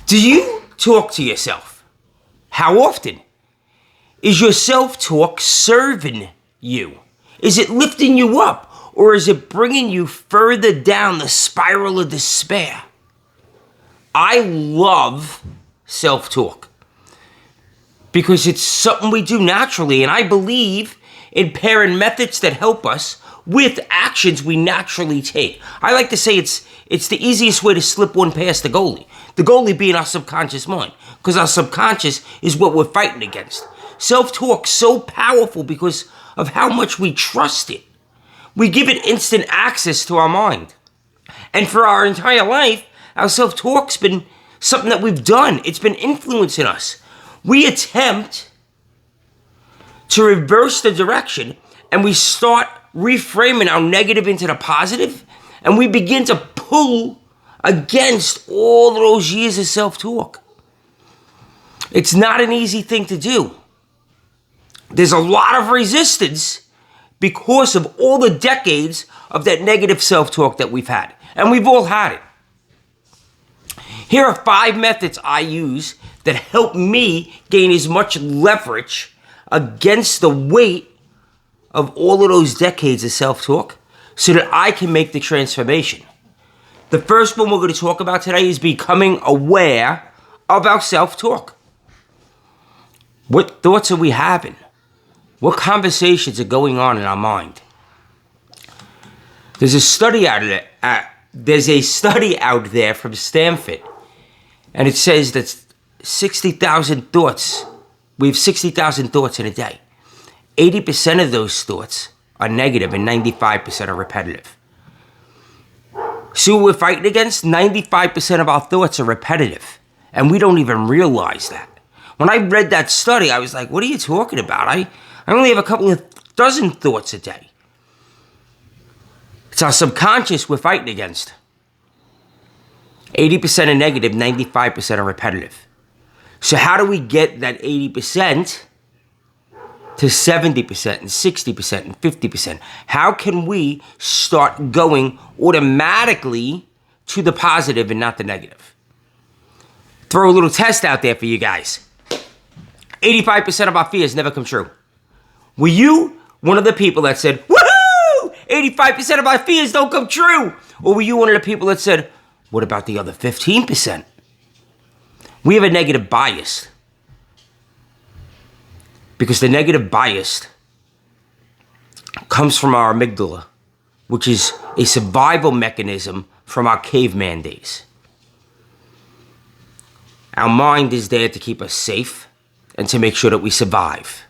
Do you talk to yourself? How often? Is your self-talk serving you? Is it lifting you up? Or is it bringing you further down the spiral of despair? I love self-talk because it's something we do naturally, and I believe in pairing methods that help us with actions we naturally take. I like to say it's the easiest way to slip one past the goalie. The goalie being our subconscious mind, because our subconscious is what we're fighting against. Self-talk's so powerful because of how much we trust it. We give it instant access to our mind. And for our entire life, our self-talk's been something that we've done. It's been influencing us. We attempt to reverse the direction, and we start reframing our negative into the positive, and we begin to pull against all those years of self-talk. It's not an easy thing to do. There's a lot of resistance because of all the decades of that negative self-talk that we've had. And we've all had it. Here are 5 methods I use that help me gain as much leverage against the weight of all of those decades of self-talk so that I can make the transformation. The first one we're going to talk about today is becoming aware of our self-talk. What thoughts are we having? What conversations are going on in our mind? There's a study out there from Stanford, and it says that 60,000 thoughts. We have 60,000 thoughts in a day. 80% of those thoughts are negative and 95% are repetitive. See what we're fighting against? 95% of our thoughts are repetitive, and we don't even realize that. When I read that study, I was like, what are you talking about? I only have a couple of dozen thoughts a day. It's our subconscious we're fighting against. 80% are negative, 95% are repetitive. So how do we get that 80% to 70% and 60% and 50%? How can we start going automatically to the positive and not the negative? Throw a little test out there for you guys. 85% of our fears never come true. Were you one of the people that said, woohoo, 85% of my fears don't come true? Or were you one of the people that said, what about the other 15%? We have a negative bias. Because the negative bias comes from our amygdala, which is a survival mechanism from our caveman days. Our mind is there to keep us safe and to make sure that we survive.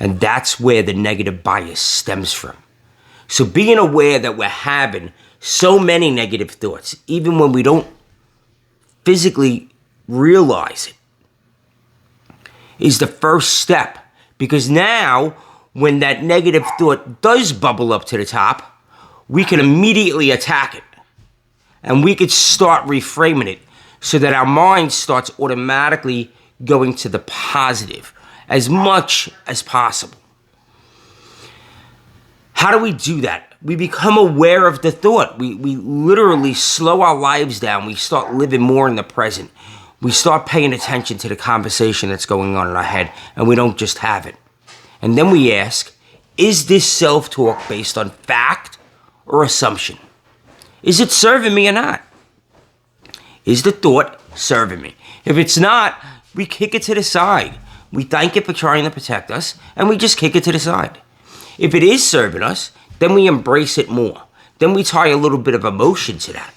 And that's where the negative bias stems from. So being aware that we're having so many negative thoughts, even when we don't physically realize it, is the first step. Because now, when that negative thought does bubble up to the top, we can immediately attack it. And we could start reframing it so that our mind starts automatically going to the positive as much as possible. How do we do that? We become aware of the thought. We literally slow our lives down. We start living more in the present. We start paying attention to the conversation that's going on in our head, and we don't just have it. And then we ask, is this self-talk based on fact or assumption? Is it serving me or not? Is the thought serving me? If it's not, we kick it to the side. We thank it for trying to protect us, and we just kick it to the side. If it is serving us, then we embrace it more. Then we tie a little bit of emotion to that.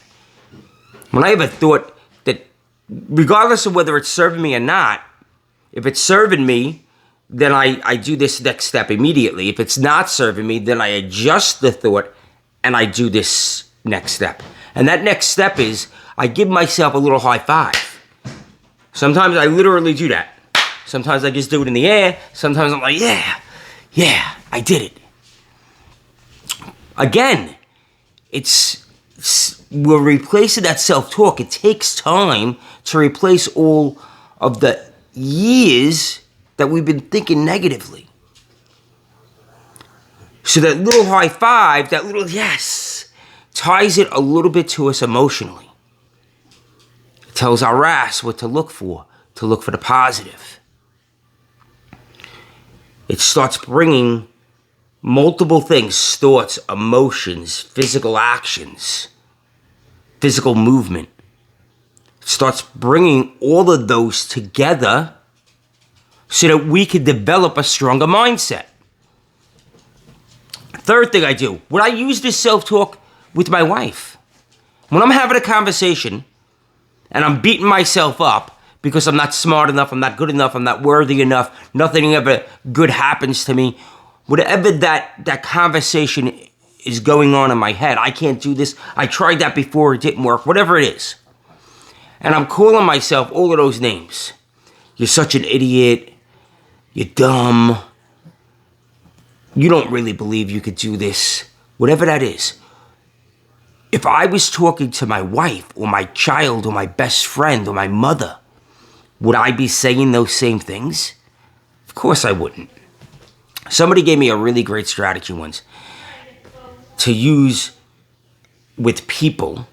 When I have a thought that, regardless of whether it's serving me or not, if it's serving me, then I do this next step immediately. If it's not serving me, then I adjust the thought and I do this next step. And that next step is I give myself a little high five. Sometimes I literally do that. Sometimes I just do it in the air. Sometimes I'm like, yeah, I did it. Again, we're replacing that self-talk. It takes time to replace all of the years that we've been thinking negatively. So that little high five, that little yes, ties it a little bit to us emotionally. It tells our ass what to look for the positive. It starts bringing multiple things, thoughts, emotions, physical actions, physical movement. It starts bringing all of those together so that we can develop a stronger mindset. Third thing I do, when I use this self-talk with my wife, when I'm having a conversation and I'm beating myself up because I'm not smart enough, I'm not good enough, I'm not worthy enough, nothing ever good happens to me, whatever that conversation is going on in my head, I can't do this, I tried that before, it didn't work, whatever it is. And I'm calling myself all of those names. You're such an idiot, you're dumb, you don't really believe you could do this, whatever that is. If I was talking to my wife or my child or my best friend or my mother, would I be saying those same things? Of course I wouldn't. Somebody gave me a really great strategy once to use with people,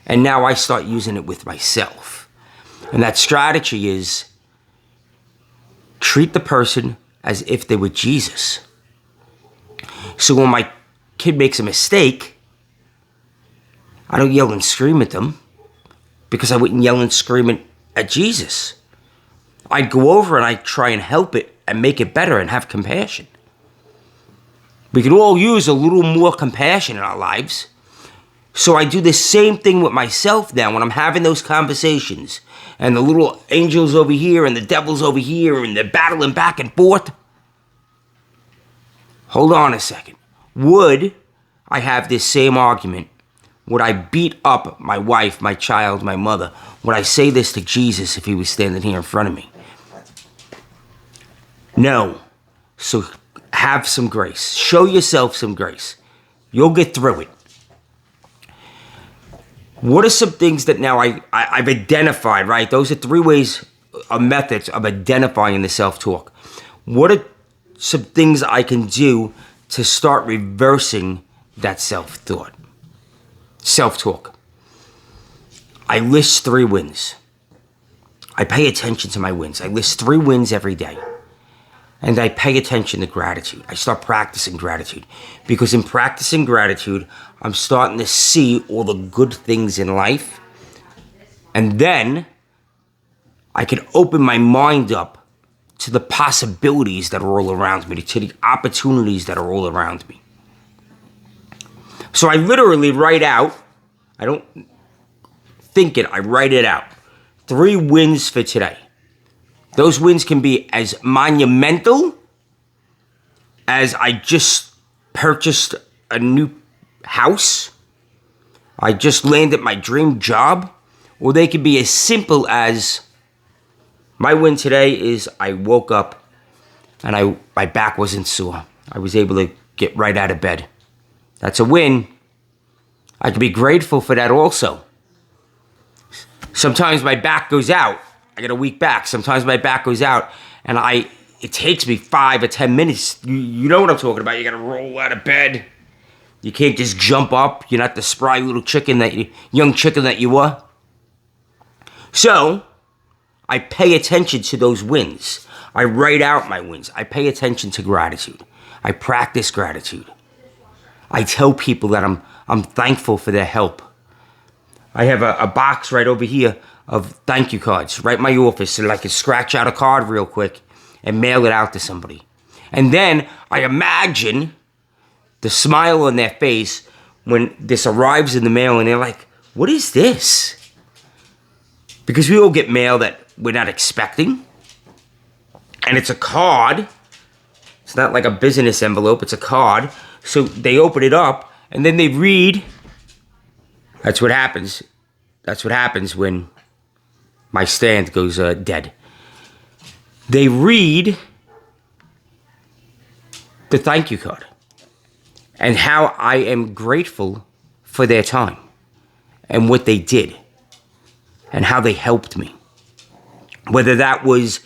and now I start using it with myself. And that strategy is treat the person as if they were Jesus. So when my kid makes a mistake, I don't yell and scream at them because I wouldn't yell and scream at Jesus. I'd go over and I'd try and help it and make it better and have compassion. We could all use a little more compassion in our lives. So I do the same thing with myself now when I'm having those conversations and the little angels over here and the devils over here and they're battling back and forth. Hold on a second. Would I have this same argument? Would I beat up my wife, my child, my mother? Would I say this to Jesus if he was standing here in front of me? No. So have some grace. Show yourself some grace. You'll get through it. What are some things that now I've identified, right? Those are 3 ways or methods of identifying the self-talk. What are some things I can do to start reversing that self-thought? Self-talk. I list 3 wins. I pay attention to my wins. I list 3 wins every day. And I pay attention to gratitude. I start practicing gratitude. Because in practicing gratitude, I'm starting to see all the good things in life. And then I can open my mind up to the possibilities that are all around me, to the opportunities that are all around me. So I literally write out, I don't think it, I write it out. 3 wins for today. Those wins can be as monumental as I just purchased a new house, I just landed my dream job, or they could be as simple as my win today is I woke up and my back wasn't sore. I was able to get right out of bed. That's a win. I can be grateful for that also. Sometimes my back goes out. I get a weak back. Sometimes my back goes out and it takes me 5 or 10 minutes. You know what I'm talking about. You gotta roll out of bed. You can't just jump up. You're not the spry little young chicken that you were. So, I pay attention to those wins. I write out my wins. I pay attention to gratitude. I practice gratitude. I tell people that I'm thankful for their help. I have a box right over here of thank you cards right in my office so that I can scratch out a card real quick and mail it out to somebody. And then I imagine the smile on their face when this arrives in the mail and they're like, what is this? Because we all get mail that we're not expecting. And it's a card. It's not like a business envelope, it's a card. So they open it up and then they read. That's what happens. That's what happens when my stand goes dead. They read the thank you card and how I am grateful for their time and what they did and how they helped me. Whether that was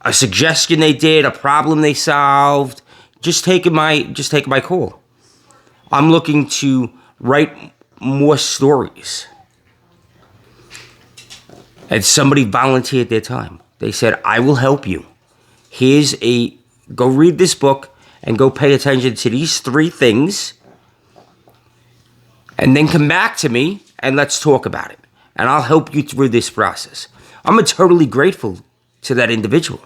a suggestion they did, a problem they solved, just taking my call. I'm looking to write more stories. And somebody volunteered their time. They said, I will help you. Go read this book and go pay attention to these 3 things. And then come back to me and let's talk about it. And I'll help you through this process. I'm eternally grateful to that individual.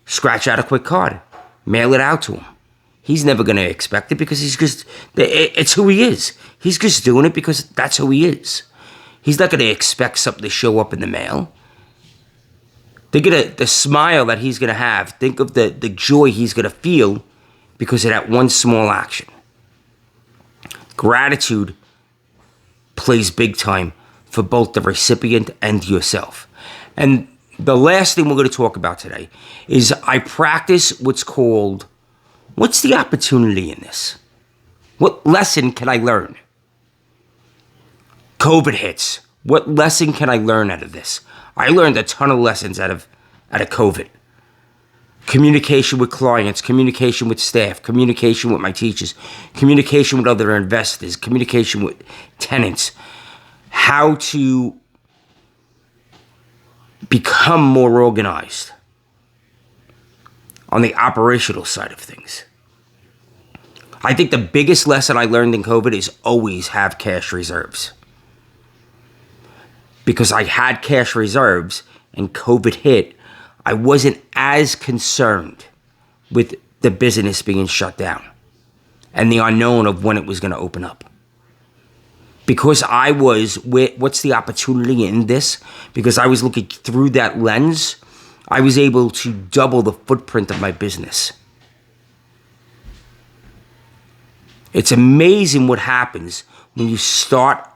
Scratch out a quick card. Mail it out to him. He's never going to expect it because it's who he is. He's just doing it because that's who he is. He's not going to expect something to show up in the mail. Think of the smile that he's going to have. Think of the joy he's going to feel because of that one small action. Gratitude plays big time for both the recipient and yourself. And the last thing we're going to talk about today is I practice what's the opportunity in this? What lesson can I learn? COVID hits. What lesson can I learn out of this? I learned a ton of lessons out of COVID. Communication with clients, communication with staff, communication with my teachers, communication with other investors, communication with tenants, how to become more organized on the operational side of things. I think the biggest lesson I learned in COVID is always have cash reserves. Because I had cash reserves and COVID hit, I wasn't as concerned with the business being shut down and the unknown of when it was going to open up. Because what's the opportunity in this? Because I was looking through that lens, I was able to double the footprint of my business. It's amazing what happens when you start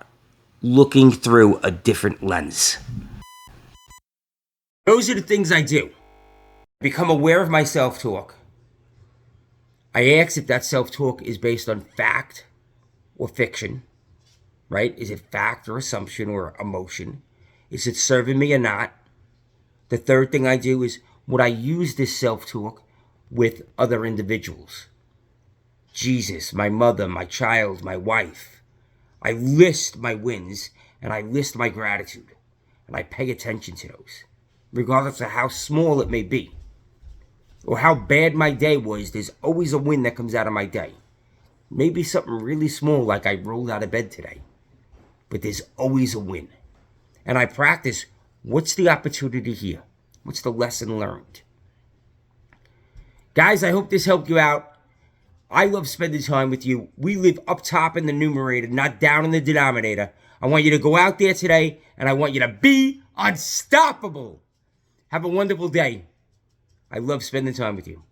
looking through a different lens. Those are the things I do. Become aware of my self-talk. I ask if that self-talk is based on fact or fiction, right? Is it fact or assumption or emotion? Is it serving me or not? The third thing I do is, would I use this self-talk with other individuals? Jesus, my mother, my child, my wife. I list my wins and I list my gratitude and I pay attention to those, regardless of how small it may be or how bad my day was. There's always a win that comes out of my day. Maybe something really small like I rolled out of bed today, but there's always a win. And I practice, what's the opportunity here? What's the lesson learned? Guys, I hope this helped you out. I love spending time with you. We live up top in the numerator, not down in the denominator. I want you to go out there today, and I want you to be unstoppable. Have a wonderful day. I love spending time with you.